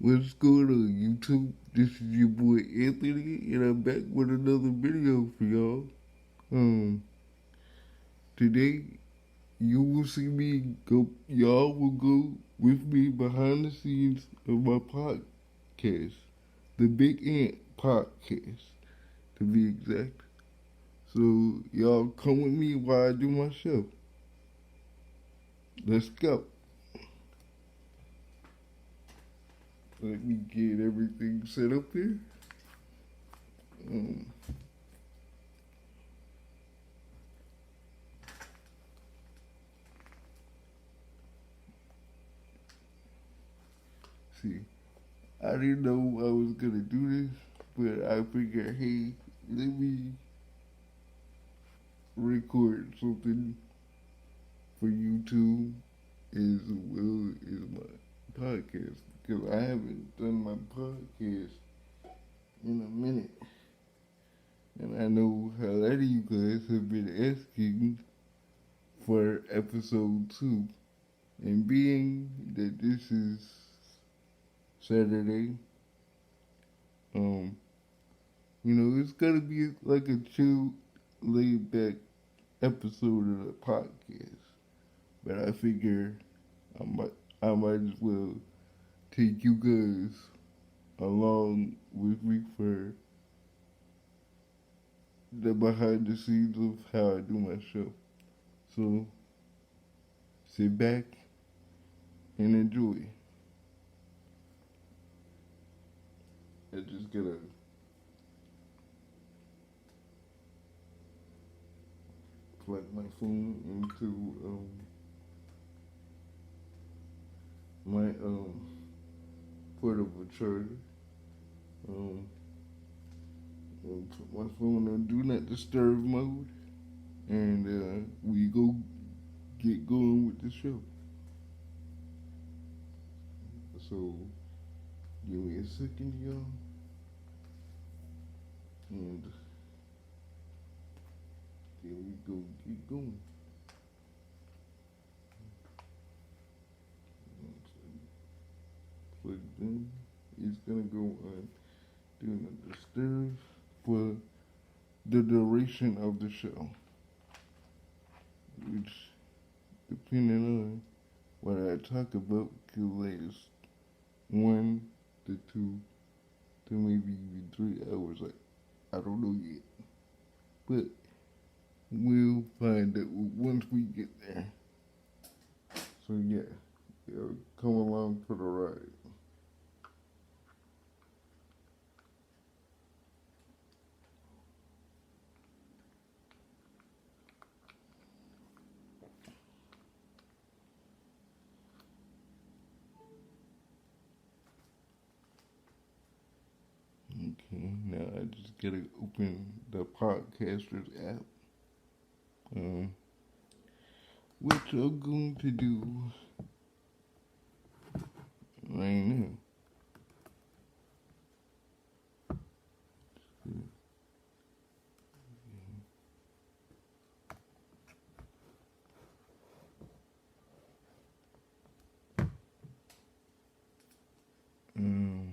What's going on, YouTube? This is your boy Anthony, and I'm back with another video for y'all. Um, Today you will see me go. Y'all will go with me behind the scenes of my podcast, the Big Ant Podcast, to be exact. So y'all come with me while I do my show. Let's go. Let me get everything set up here. Um, see. I didn't know I was gonna do this, but I figured, hey, let me record something for YouTube as well as my podcast because I haven't done my podcast in a minute, and I know a lot of you guys have been asking for episode 2, and being that this is Saturday, um, it's gonna be like a chill, laid back episode of the podcast. But I figure I might as well take you guys along with me for the behind the scenes of how I do my show. So sit back and enjoy. I just gotta plug my phone into my portable charger. Um, and put my phone on do not disturb mode, and we go get going with the show. So give me a second, y'all, and then we go get going. Plugged in. It's gonna go on do not disturb for the duration of the show, which, depending on what I talk about, could last 1 to 2 to maybe even 3 hours. Like, I don't know yet, but we'll find out once we get there. So yeah, come along for the ride. Okay, now I just gotta open the Podcasters app. Um, which I'm going to do right now. Um,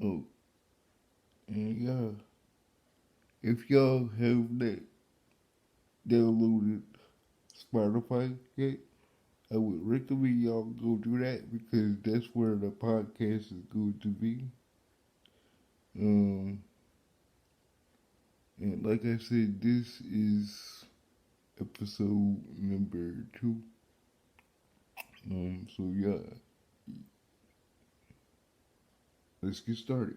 Oh, and yeah, if y'all have not downloaded Spotify yet, I would recommend y'all go do that because that's where the podcast is going to be. Um, and like I said, this is episode number 2. So yeah, let's get started.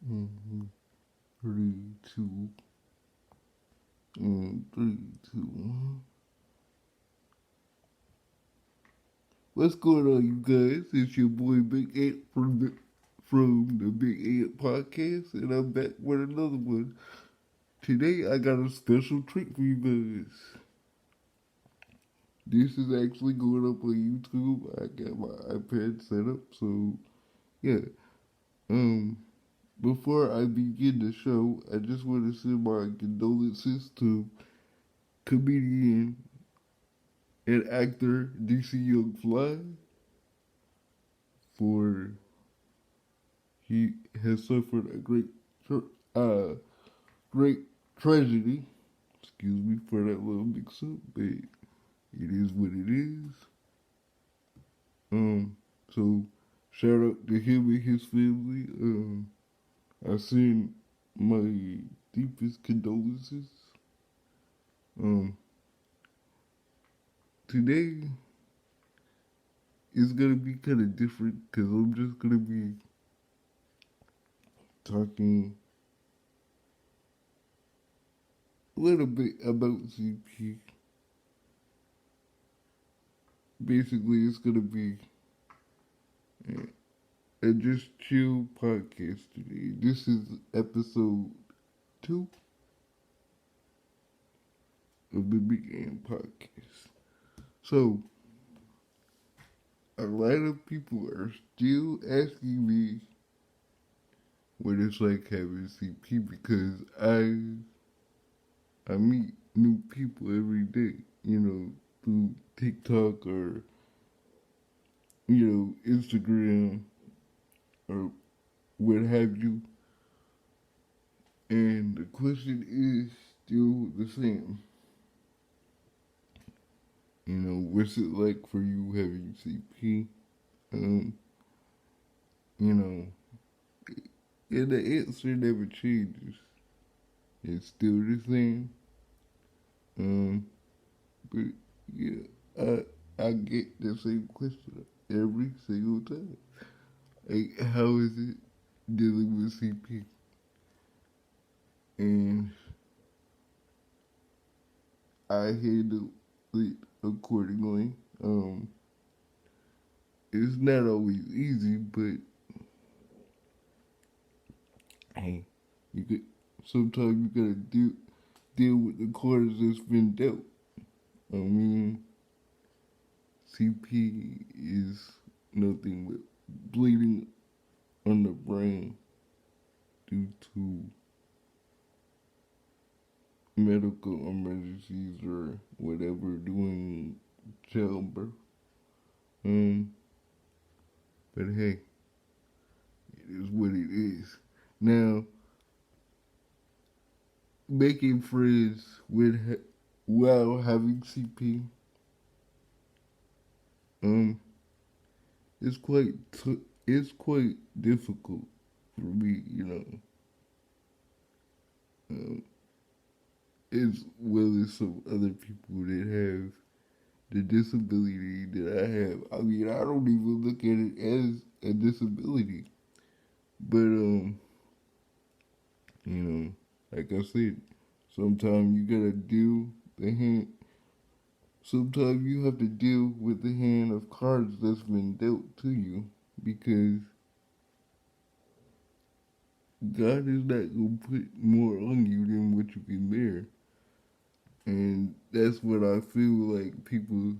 Mm-hmm. 3, 2, 3, 2, 1. What's going on, you guys? It's your boy Big Ant from the Big Ant Podcast, and I'm back with another one. Today I got a special treat for you guys. This is actually going up on YouTube. I got my iPad set up, so yeah. Um, Before I begin the show, I just want to send my condolences to comedian and actor DC Young Fly for he has suffered a uh, great tragedy. Excuse me for that little mix-up, but it is what it is. So shout out to him and his family. I send my deepest condolences. Um, Today is gonna be kind of different because I'm just gonna be talking a little bit about CP. Basically, it's gonna be a just chill podcast today. This is episode 2. of the Big Game Podcast. So, a lot of people are still asking me what it's like having CP because I meet new people every day, through TikTok or, Instagram or what have you. And the question is still the same. What's it like for you having CP? Um, you know, and the answer never changes. It's still the same. Um, but yeah, I get the same question every single time. Like, how is it dealing with CP? And I handle it accordingly. It's not always easy, but hey, you could sometimes you gotta deal with the cards that's been dealt. I mean, CP is nothing but bleeding on the brain due to medical emergencies or whatever during childbirth. Um, but hey, it is what it is. Now, making friends while having CP, um, it's it's quite difficult for me. Um, as well as some other people that have the disability that I have. I mean, I don't even look at it as a disability. But like I said, sometimes you gotta deal the hand. Sometimes you have to deal with the hand of cards that's been dealt to you because God is not gonna put more on you than what you can bear. And that's what I feel like people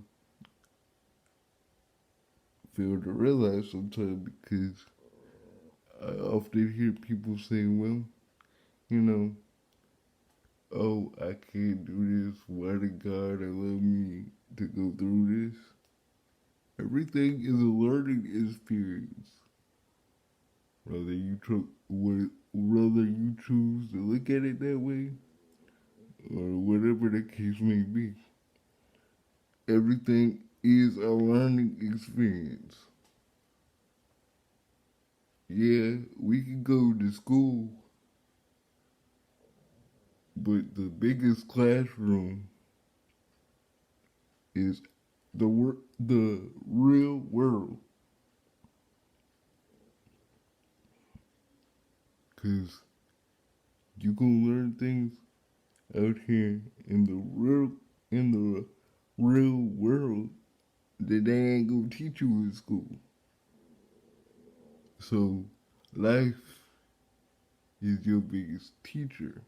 fail to realize sometimes because I often hear people saying, well, you know, oh, I can't do this. Why did God allow me to go through this? Everything is a learning experience. Whether you choose to look at it that way, or whatever the case may be, everything is a learning experience. Yeah, we can go to school, but the biggest classroom is the real world. Cause you gonna learn things out here in the real world that they ain't gonna teach you in school. So life is your biggest teacher.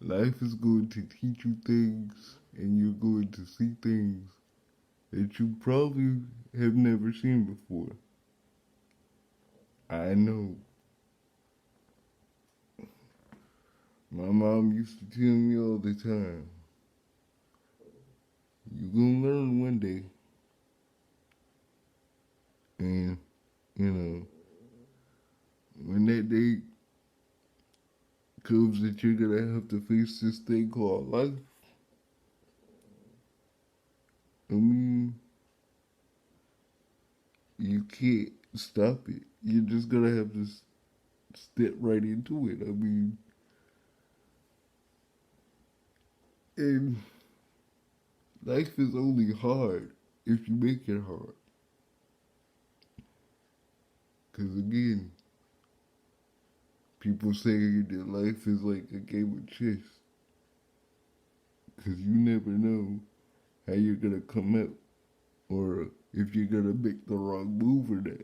Life is going to teach you things and you're going to see things that you probably have never seen before. I know. My mom used to tell me all the time, you gonna learn one day. And, when that day comes that you're gonna have to face this thing called life, I mean, you can't stop it. You're just gonna have to step right into it. I mean, and life is only hard if you make it hard. Because again, people say that life is like a game of chess. Because you never know how you're gonna come out or if you're gonna make the wrong move or not.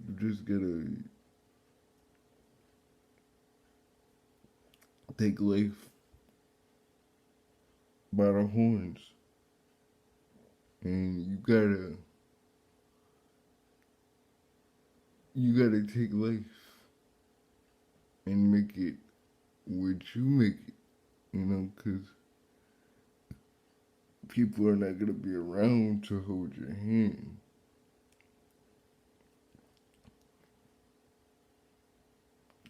You just gotta take life by the horns, and you gotta take life and make it what you make it, because people are not gonna be around to hold your hand.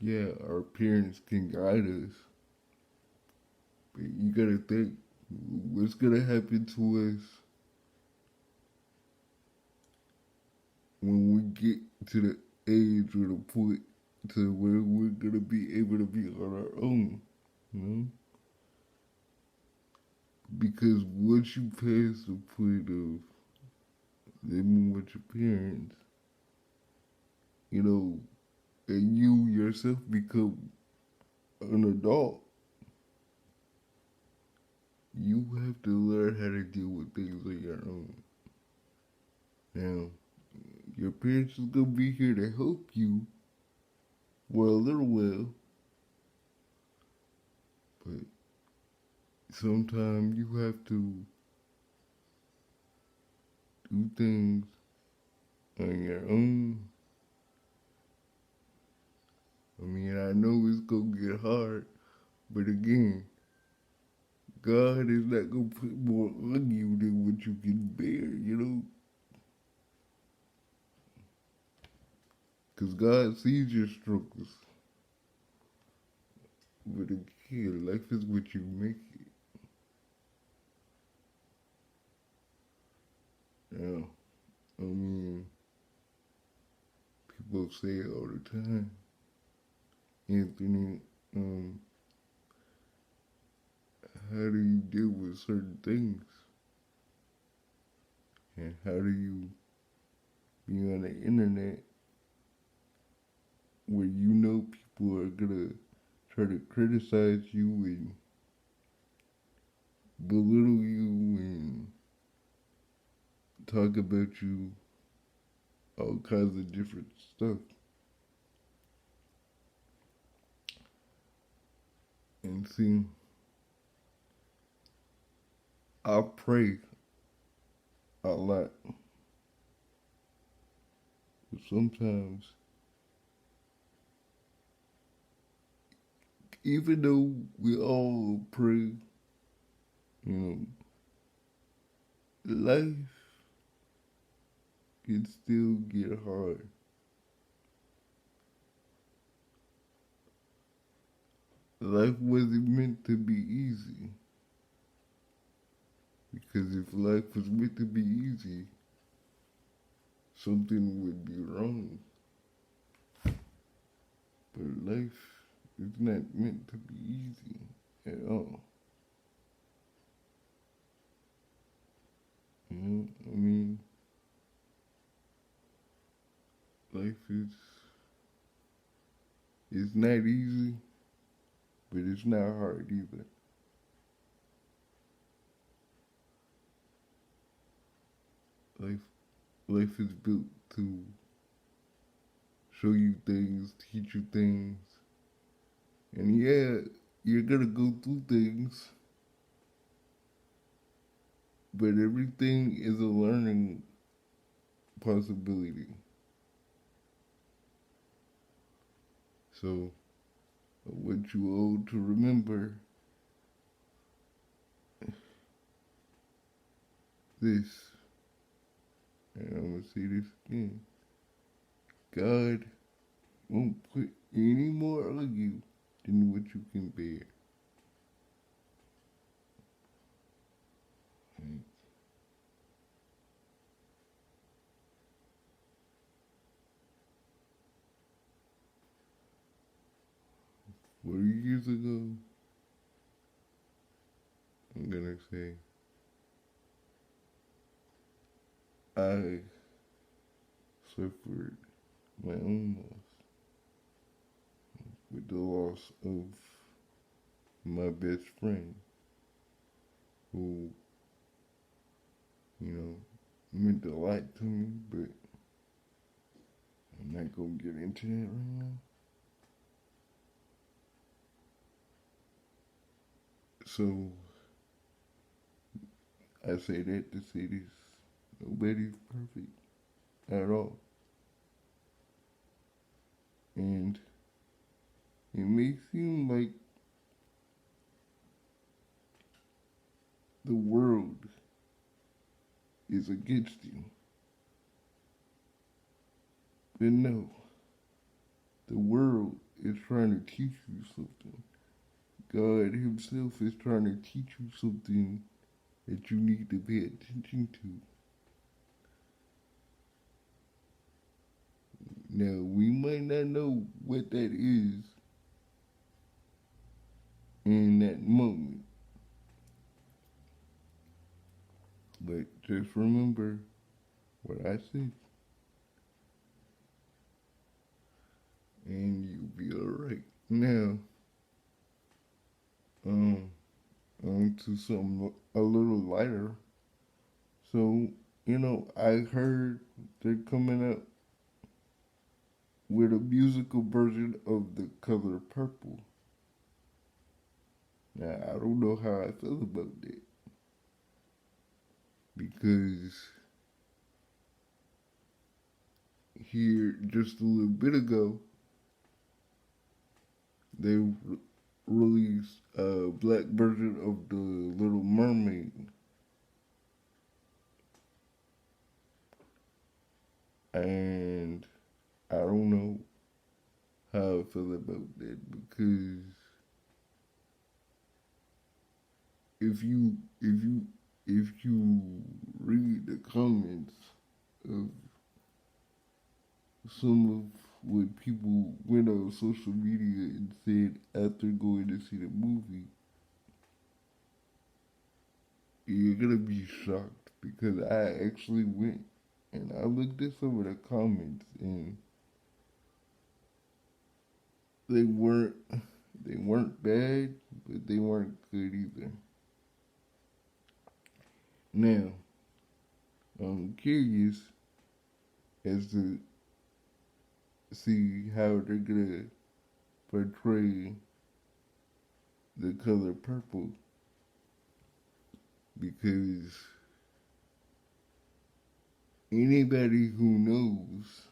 Yeah, our parents can guide us, but you gotta think what's gonna happen to us when we get to the age or the point to where we're gonna be able to be on our own, you know? Because once you pass the point of living with your parents, and you yourself become an adult, you have to learn how to deal with things on your own. Now, your parents is gonna be here to help you for a little while, but sometimes you have to do things on your own. I mean, I know it's gonna get hard, but again, God is not gonna put more on you than what you can bear. Because God sees your struggles. But again, life is what you make it. Now, I mean, people say it all the time. Anthony, how do you deal with certain things? And how do you be on the internet where people are gonna try to criticize you and belittle you and talk about you, all kinds of different stuff. And see, I pray a lot, but sometimes, even though we all pray, you life can still get hard. Life wasn't meant to be easy. Because if life was meant to be easy, something would be wrong. But life is not meant to be easy at all. I mean, life is not easy, but it's not hard either. Life is built to show you things, teach you things. And yeah, you're gonna go through things, but everything is a learning possibility. So, I want you all to remember this, and I'm gonna say this again. God won't put any more on you than what you can bear. Right? 40 years ago, I'm gonna say, I suffered my own loss with the loss of my best friend who, meant a lot to me, but I'm not gonna get into that right now. So I say that to say this: nobody's perfect at all, and it may seem like the world is against you, but no, the world is trying to teach you something. God Himself is trying to teach you something that you need to pay attention to. Now, we might not know what that is in that moment, but just remember what I said, and you'll be alright. Now, um, on to something a little lighter. So, I heard they're coming up with a musical version of The Color Purple. Now, I don't know how I feel about that because here just a little bit ago they released a black version of The Little Mermaid, and I don't know how I feel about that because if you read the comments of some of what people went on social media and said after going to see the movie, you're gonna be shocked because I actually went and I looked at some of the comments and they weren't they weren't bad, but they weren't good either. Now, I'm curious as to see how they're gonna portray The Color Purple because anybody who knows